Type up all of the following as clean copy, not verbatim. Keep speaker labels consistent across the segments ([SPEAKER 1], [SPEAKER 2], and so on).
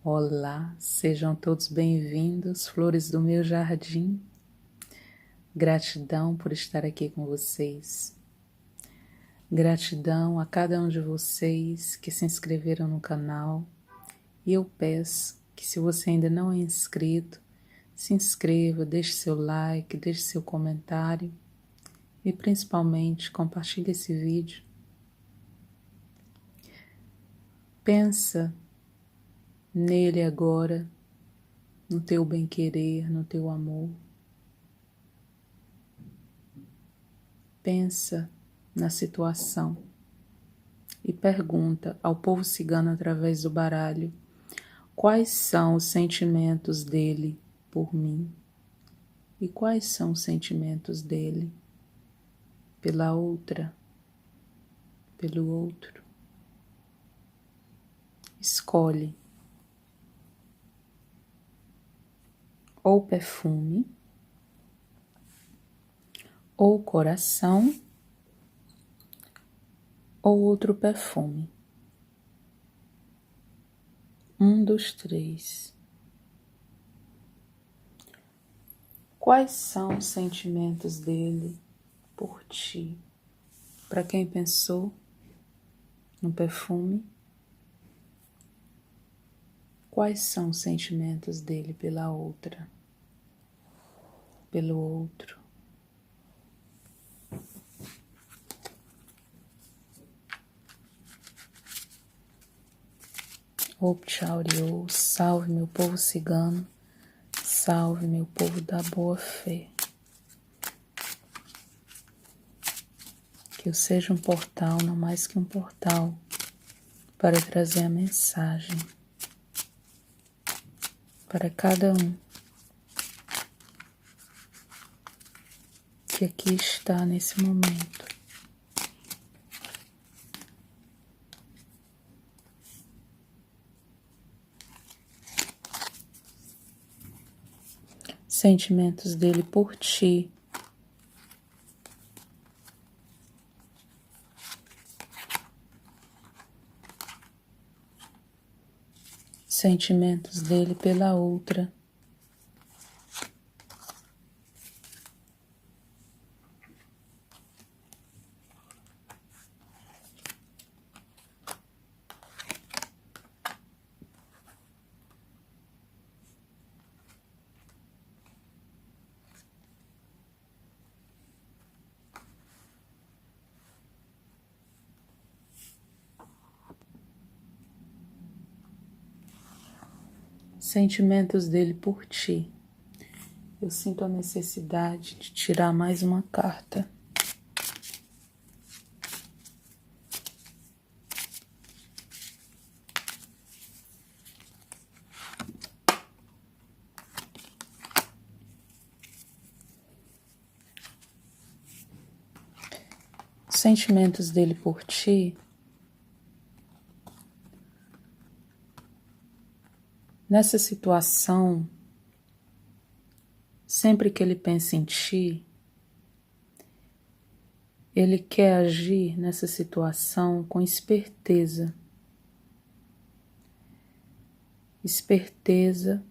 [SPEAKER 1] Olá, sejam todos bem-vindos, flores do meu jardim. Gratidão por estar aqui com vocês. Gratidão a cada um de vocês que se inscreveram no canal. E eu peço que, se você ainda não é inscrito, se inscreva, deixe seu like, deixe seu comentário e principalmente compartilhe esse vídeo. Pensa nele agora, no teu bem-querer, no teu amor. Pensa na situação e pergunta ao povo cigano através do baralho quais são os sentimentos dele por mim e quais são os sentimentos dele pela outra, pelo outro. Escolhe ou perfume, ou coração, ou outro perfume. Um dos três. Quais são os sentimentos dele por ti? Para quem pensou no perfume, quais são os sentimentos dele pela outra, pelo outro? Opchauriô, salve meu povo cigano, salve meu povo da boa fé. Que eu seja um portal, não mais que um portal, para trazer a mensagem para cada um que aqui está nesse momento. Sentimentos dele por ti. Sentimentos dele pela outra. Sentimentos dele por ti. Eu sinto a necessidade de tirar mais uma carta. Sentimentos dele por ti. Nessa situação, sempre que ele pensa em ti, ele quer agir nessa situação com esperteza. Esperteza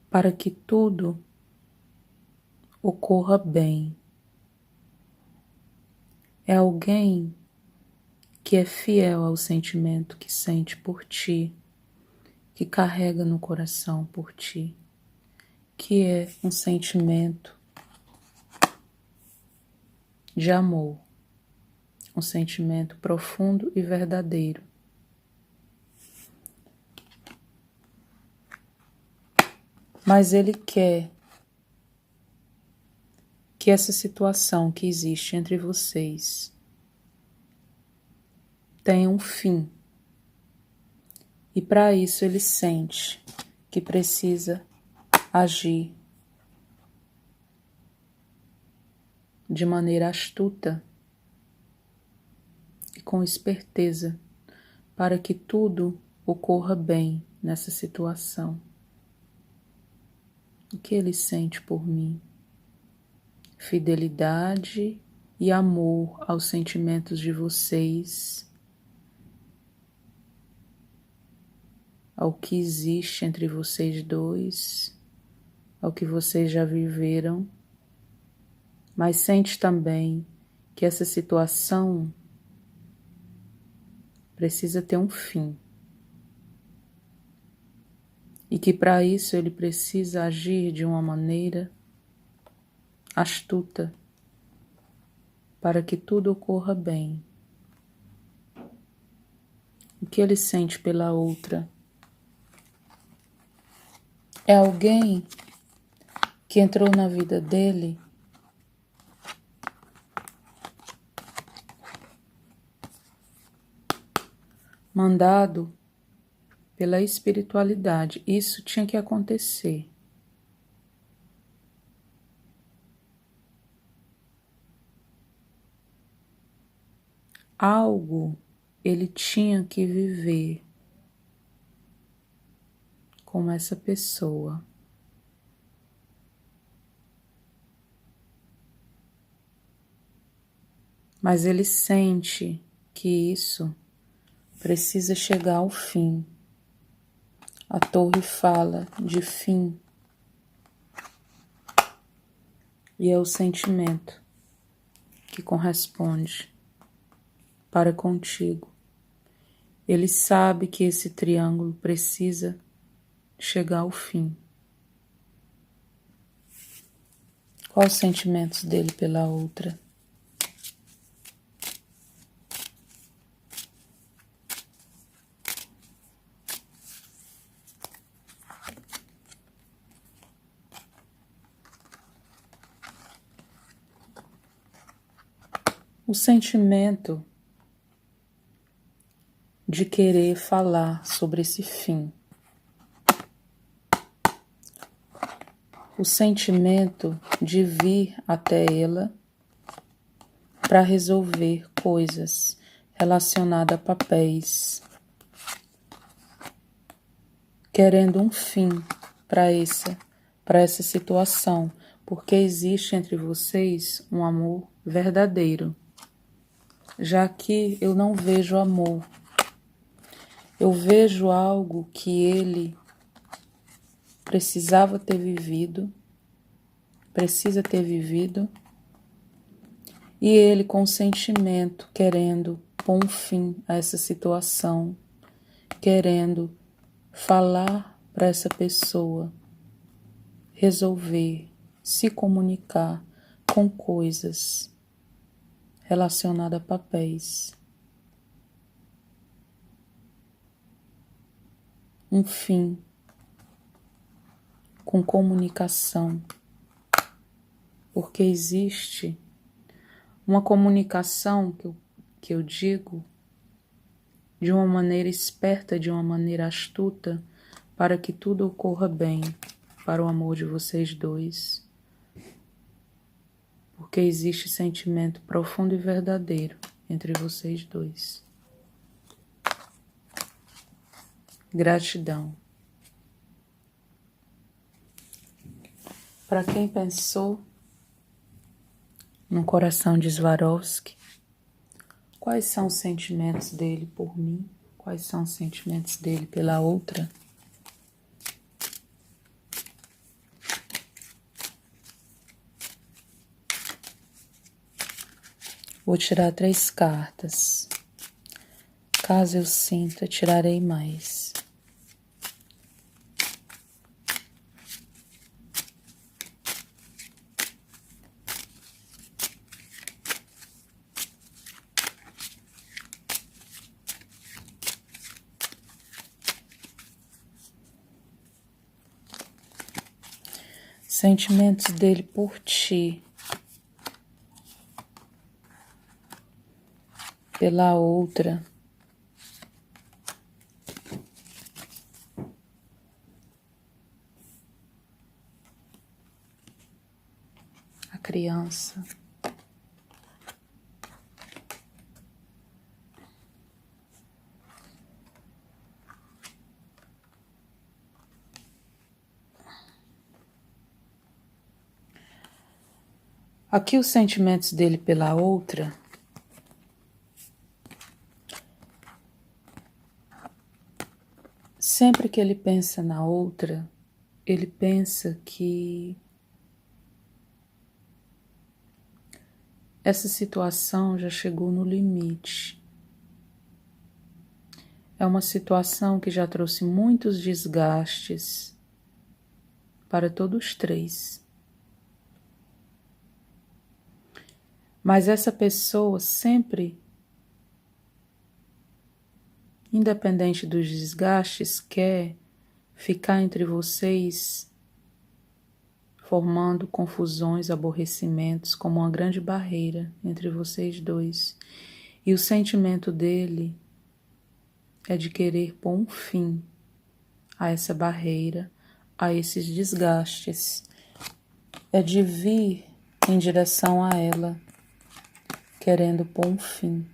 [SPEAKER 1] para que tudo ocorra bem. É alguém que é fiel ao sentimento que sente por ti, que carrega no coração por ti, que é um sentimento de amor, um sentimento profundo e verdadeiro. Mas ele quer que essa situação que existe entre vocês tenha um fim. E para isso ele sente que precisa agir de maneira astuta e com esperteza para que tudo ocorra bem nessa situação. O que ele sente por mim? Fidelidade e amor aos sentimentos de vocês. ao que existe entre vocês dois, ao que vocês já viveram, mas sente também que essa situação precisa ter um fim. E que para isso ele precisa agir de uma maneira astuta, para que tudo ocorra bem. O que ele sente pela outra é alguém que entrou na vida dele mandado pela espiritualidade. Isso tinha que acontecer. Algo ele tinha que viver com essa pessoa. Mas ele sente que isso precisa chegar ao fim. A torre fala de fim. E é o sentimento que corresponde para contigo. Ele sabe que esse triângulo precisa chegar ao fim. Quais os sentimentos dele pela outra? O sentimento de querer falar sobre esse fim. O sentimento de vir até ela para resolver coisas relacionadas a papéis, querendo um fim para essa situação, porque existe entre vocês um amor verdadeiro. Já que eu não vejo amor, eu vejo algo que ele precisava ter vivido, precisa ter vivido, e ele com sentimento querendo pôr um fim a essa situação, querendo falar para essa pessoa, resolver, se comunicar com coisas relacionadas a papéis. Um fim com comunicação, porque existe uma comunicação que eu digo de uma maneira esperta, de uma maneira astuta, para que tudo ocorra bem para o amor de vocês dois, porque existe sentimento profundo e verdadeiro entre vocês dois. Gratidão. Para quem pensou no coração de Swarovski, quais são os sentimentos dele por mim? Quais são os sentimentos dele pela outra? Vou tirar 3 cartas. Caso eu sinta, tirarei mais. Sentimentos dele por ti, pela outra. A criança. Aqui os sentimentos dele pela outra. Sempre que ele pensa na outra, ele pensa que essa situação já chegou no limite. É uma situação que já trouxe muitos desgastes para todos três. Mas essa pessoa sempre, independente dos desgastes, quer ficar entre vocês, formando confusões, aborrecimentos, como uma grande barreira entre vocês dois. E o sentimento dele é de querer pôr um fim a essa barreira, a esses desgastes. É de vir em direção a ela, querendo pôr um fim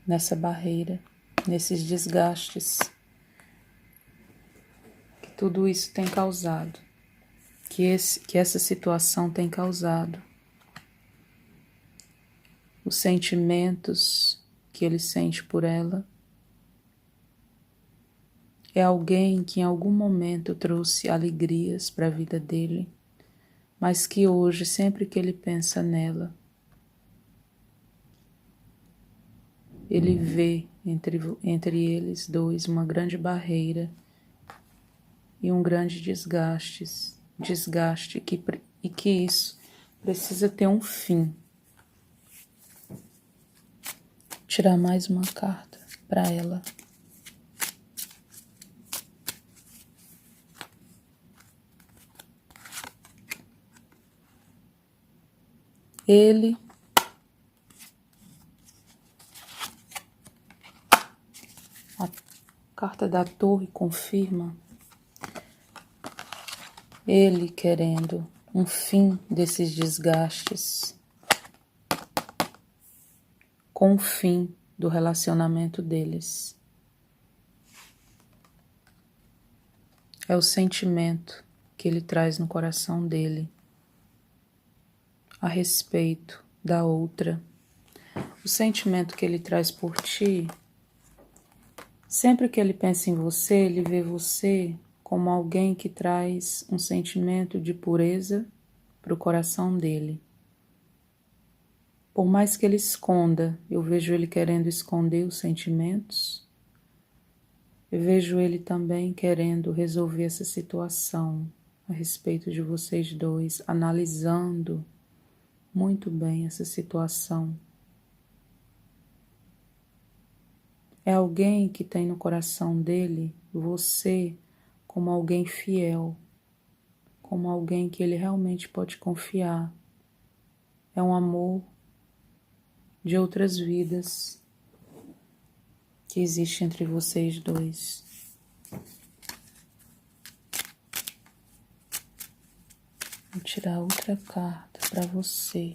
[SPEAKER 1] nessa barreira, nesses desgastes que tudo isso tem causado, que essa situação tem causado. Os sentimentos que ele sente por ela é alguém que em algum momento trouxe alegrias para a vida dele, mas que hoje, sempre que ele pensa nela, ele vê entre eles dois uma grande barreira e um grande desgaste e que isso precisa ter um fim. Tirar mais uma carta para ela. Ele a carta da Torre confirma ele querendo um fim desses desgastes, com o fim do relacionamento deles. É o sentimento que ele traz no coração dele a respeito da outra. O sentimento que ele traz por ti, sempre que ele pensa em você, ele vê você como alguém que traz um sentimento de pureza para o coração dele. Por mais que ele esconda, eu vejo ele querendo esconder os sentimentos, eu vejo ele também querendo resolver essa situação a respeito de vocês dois, analisando muito bem essa situação. É alguém que tem no coração dele você como alguém fiel, como alguém que ele realmente pode confiar. É um amor de outras vidas que existe entre vocês dois. Vou tirar outra carta para você.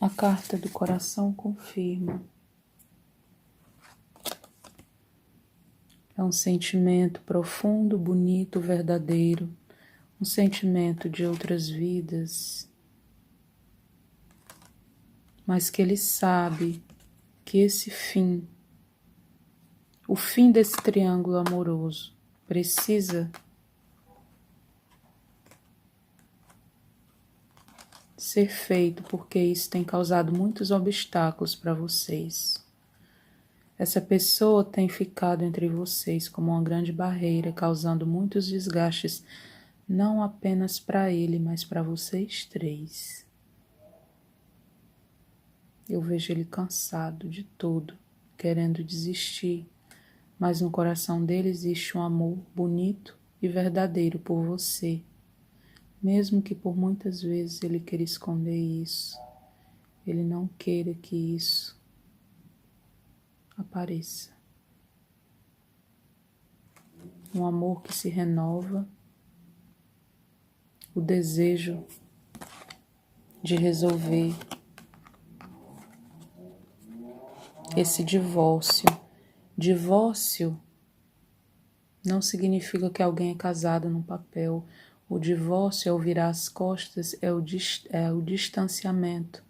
[SPEAKER 1] A carta do coração confirma. É um sentimento profundo, bonito, verdadeiro. Um sentimento de outras vidas. Mas que ele sabe que esse fim, o fim desse triângulo amoroso, precisa ser feito, porque isso tem causado muitos obstáculos para vocês. Essa pessoa tem ficado entre vocês como uma grande barreira, causando muitos desgastes, não apenas para ele, mas para vocês três. Eu vejo ele cansado de tudo, querendo desistir, mas no coração dele existe um amor bonito e verdadeiro por você. Mesmo que por muitas vezes ele queira esconder isso, ele não queira que isso apareça. Um amor que se renova, o desejo de resolver esse divórcio. Divórcio não significa que alguém é casado no papel. O divórcio é o virar as costas, é o distanciamento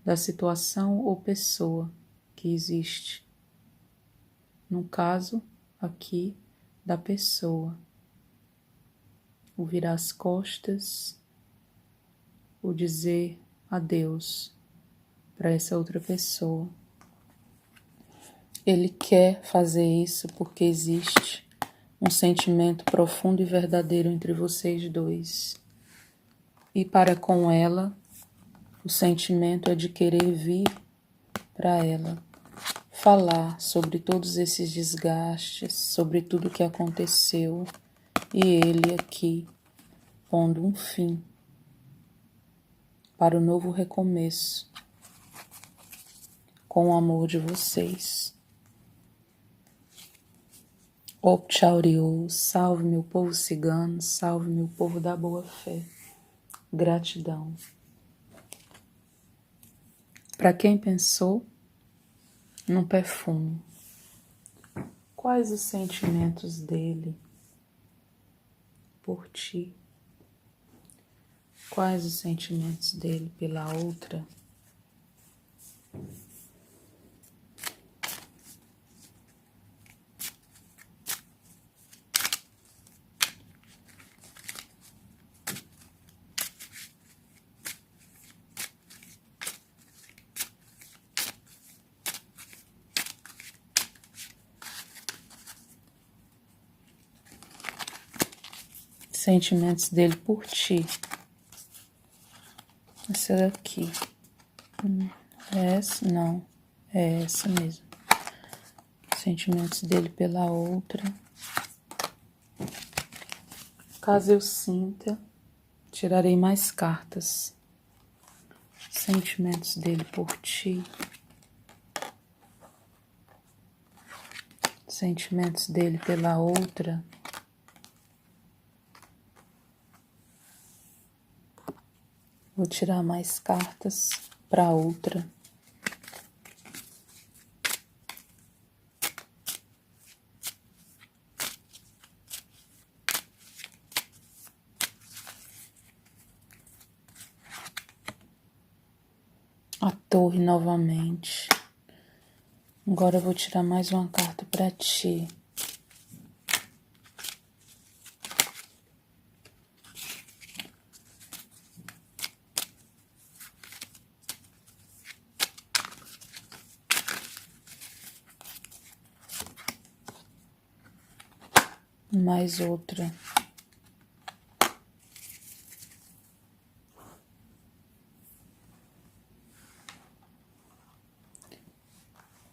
[SPEAKER 1] da situação ou pessoa que existe. No caso, aqui, da pessoa. O virar as costas, o dizer adeus para essa outra pessoa. Ele quer fazer isso porque existe um sentimento profundo e verdadeiro entre vocês dois. E para com ela, o sentimento é de querer vir para ela, falar sobre todos esses desgastes, sobre tudo que aconteceu, e ele aqui pondo um fim para o novo recomeço com o amor de vocês. Opchauriô, salve meu povo cigano, salve meu povo da boa fé. Gratidão. Para quem pensou num perfume, quais os sentimentos dele por ti? Quais os sentimentos dele pela outra? Sentimentos dele por ti. Essa daqui. É essa? Não. É essa mesmo. Sentimentos dele pela outra. Caso eu sinta, tirarei mais cartas. Sentimentos dele por ti. Sentimentos dele pela outra. Vou tirar mais cartas para outra. A torre novamente. Agora eu vou tirar mais uma carta para ti. Mais outra.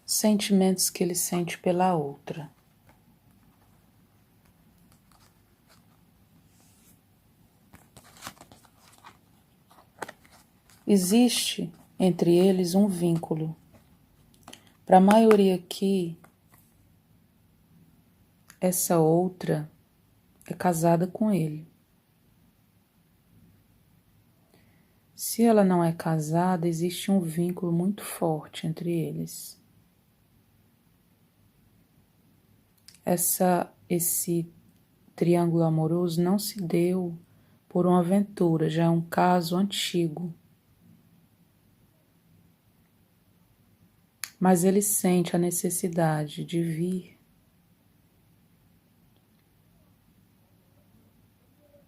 [SPEAKER 1] Sentimentos que ele sente pela outra. Existe entre eles um vínculo. Para a maioria aqui, essa outra é casada com ele. Se ela não é casada, existe um vínculo muito forte entre eles. Esse triângulo amoroso não se deu por uma aventura, já é um caso antigo. Mas ele sente a necessidade de vir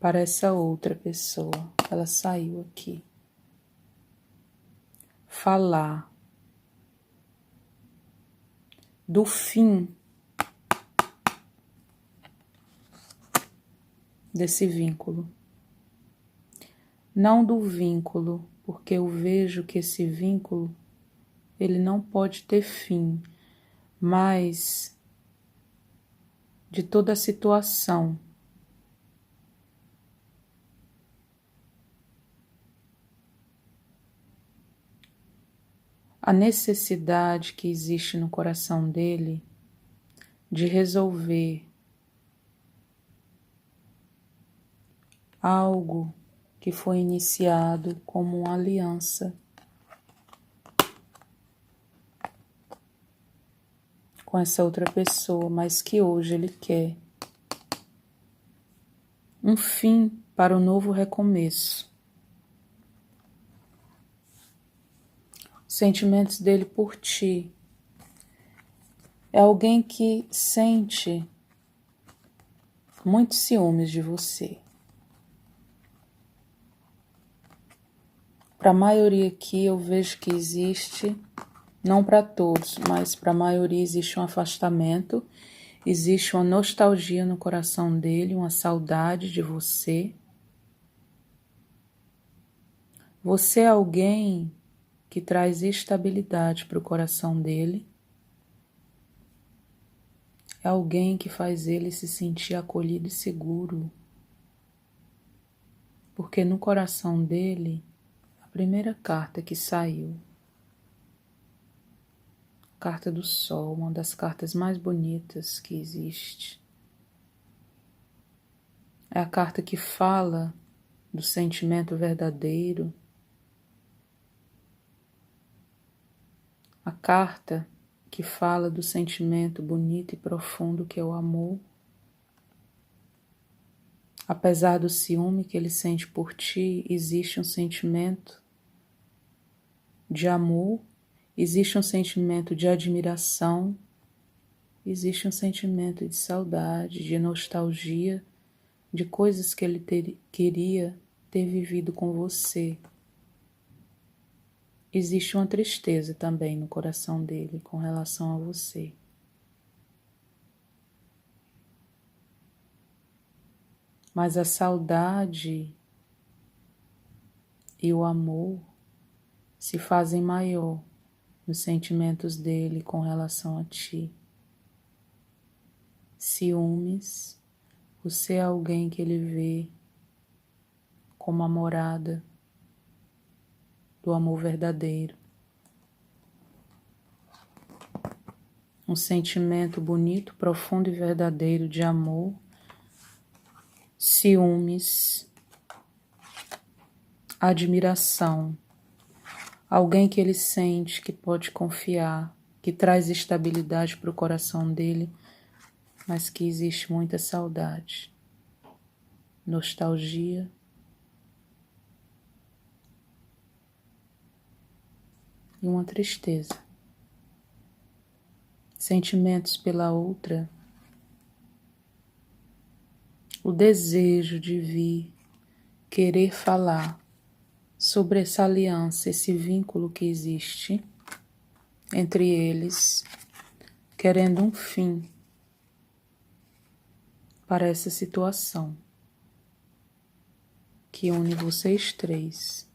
[SPEAKER 1] para essa outra pessoa. Ela saiu aqui. Falar do fim desse vínculo. Não do vínculo, porque eu vejo que esse vínculo ele não pode ter fim, mas de toda a situação. A necessidade que existe no coração dele de resolver algo que foi iniciado como uma aliança com essa outra pessoa, mas que hoje ele quer um fim para o novo recomeço. Os sentimentos dele por ti. É alguém que sente muitos ciúmes de você. Para a maioria aqui eu vejo que existe, não para todos, mas para a maioria existe um afastamento, existe uma nostalgia no coração dele, uma saudade de você. Você é alguém que traz estabilidade para o coração dele. É alguém que faz ele se sentir acolhido e seguro. Porque no coração dele, a primeira carta que saiu, Carta do Sol, uma das cartas mais bonitas que existe. É a carta que fala do sentimento verdadeiro. A carta que fala do sentimento bonito e profundo que é o amor. Apesar do ciúme que ele sente por ti, existe um sentimento de amor, existe um sentimento de admiração, existe um sentimento de saudade, de nostalgia, de coisas que ele queria ter vivido com você. Existe uma tristeza também no coração dele com relação a você. Mas a saudade e o amor se fazem maior nos sentimentos dele com relação a ti. Ciúmes, você é alguém que ele vê como a morada do amor verdadeiro. Um sentimento bonito, profundo e verdadeiro de amor. Ciúmes, admiração. Alguém que ele sente que pode confiar, que traz estabilidade para o coração dele, mas que existe muita saudade, nostalgia e uma tristeza. Sentimentos pela outra, o desejo de vir, querer falar sobre essa aliança, esse vínculo que existe entre eles, querendo um fim para essa situação que une vocês três.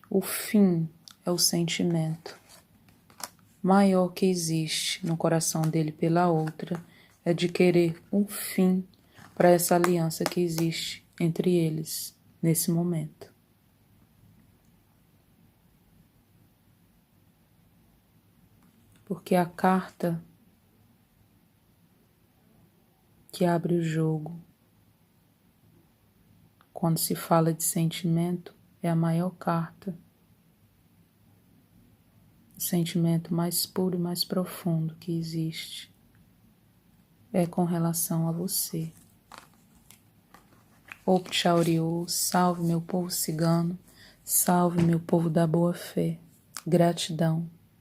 [SPEAKER 1] O fim é o sentimento maior que existe no coração dele pela outra, é de querer um fim para essa aliança que existe entre eles nesse momento. Porque a carta que abre o jogo, quando se fala de sentimento, é a maior carta. O sentimento mais puro e mais profundo que existe é com relação a você. Opchauriô, salve meu povo cigano, salve meu povo da boa fé. Gratidão.